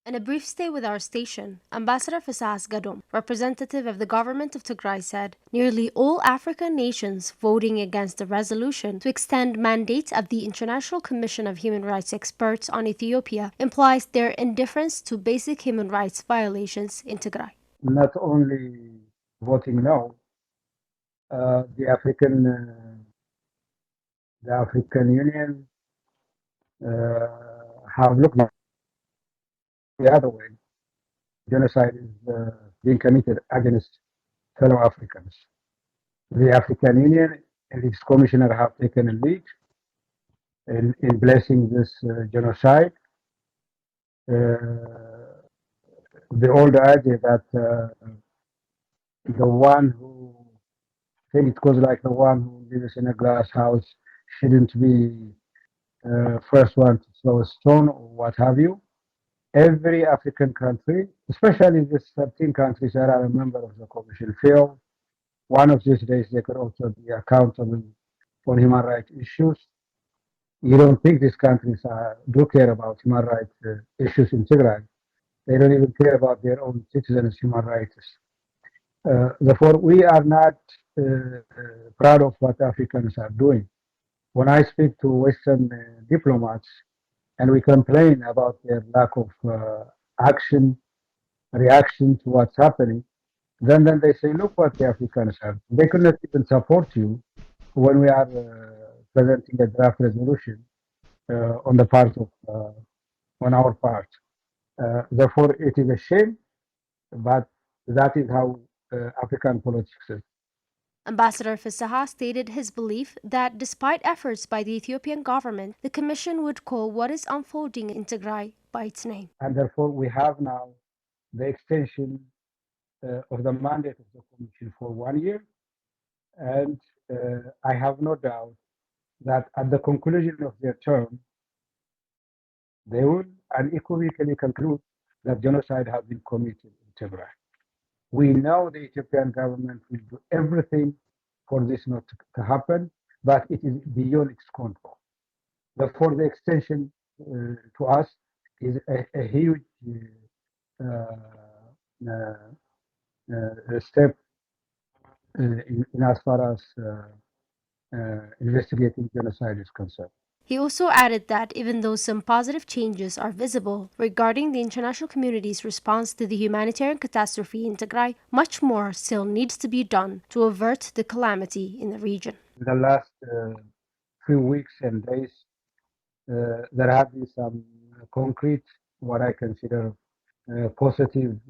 In a brief stay with our station, Ambassador Fiseha Asgedom, representative of the government of Tigray, said nearly all African nations voting against the resolution to extend mandate of the International Commission of Human Rights experts on Ethiopia implies their indifference to basic human rights violations in Tigray. Not only voting no, the African Union have looked the other way. Genocide is being committed against fellow Africans. The African Union and its commissioner have taken a lead in blessing this genocide. The old idea that the one who think it goes like the one who lives in a glass house shouldn't be first one to throw a stone or what have you. Every African country, especially these 13 countries that are a member of the Commission, feel one of these days they could also be accountable for human rights issues. You don't think these countries do care about human rights issues in Tigray. They don't even care about their own citizens' human rights. Therefore, we are not proud of what Africans are doing. When I speak to Western diplomats and we complain about their lack of action, reaction to what's happening, then they say, look what the Africans have. They could not even support you when we are presenting a draft resolution on the part of on our part. Therefore, it is a shame, but that is how African politics is. Ambassador Fiseha stated his belief that despite efforts by the Ethiopian government, the Commission would call what is unfolding in Tigray by its name. And therefore, we have now the extension of the mandate of the Commission for 1 year. And I have no doubt that at the conclusion of their term, they will unequivocally conclude that genocide has been committed in Tigray. We know the Ethiopian government will do everything for this not to happen, but it is beyond its control. Therefore, the extension to us is a huge step in as far as investigating genocide is concerned. He also added that even though some positive changes are visible regarding the international community's response to the humanitarian catastrophe in Tigray, much more still needs to be done to avert the calamity in the region. In the last few weeks and days, there have been some concrete, what I consider positive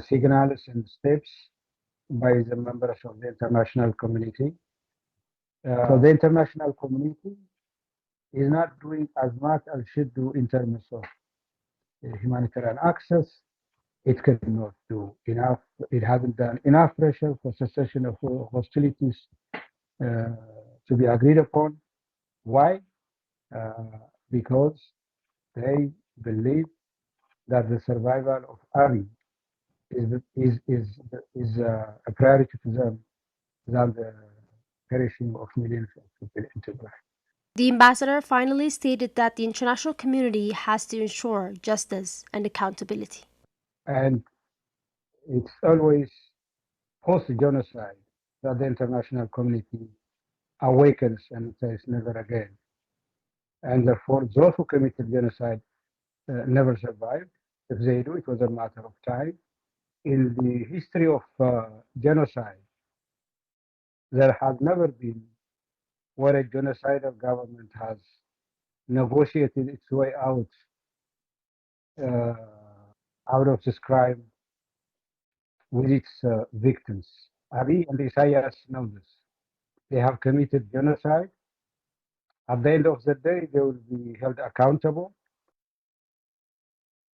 signals and steps by the members of the international community. So the international community is not doing as much as should do in terms of humanitarian access. It cannot do enough. It hasn't done enough pressure for cessation of hostilities to be agreed upon. Why? Because they believe that the survival of Ari is a priority to them than the perishing of millions of people in Tigray. The ambassador finally stated that the international community has to ensure justice and accountability. And it's always post-genocide that the international community awakens and says never again. And therefore, those who committed genocide never survived. If they do, it was a matter of time. In the history of genocide, there has never been where a genocidal government has negotiated its way uh, out of this crime with its victims. Abiy and Isaias know this. They have committed genocide. At the end of the day, they will be held accountable.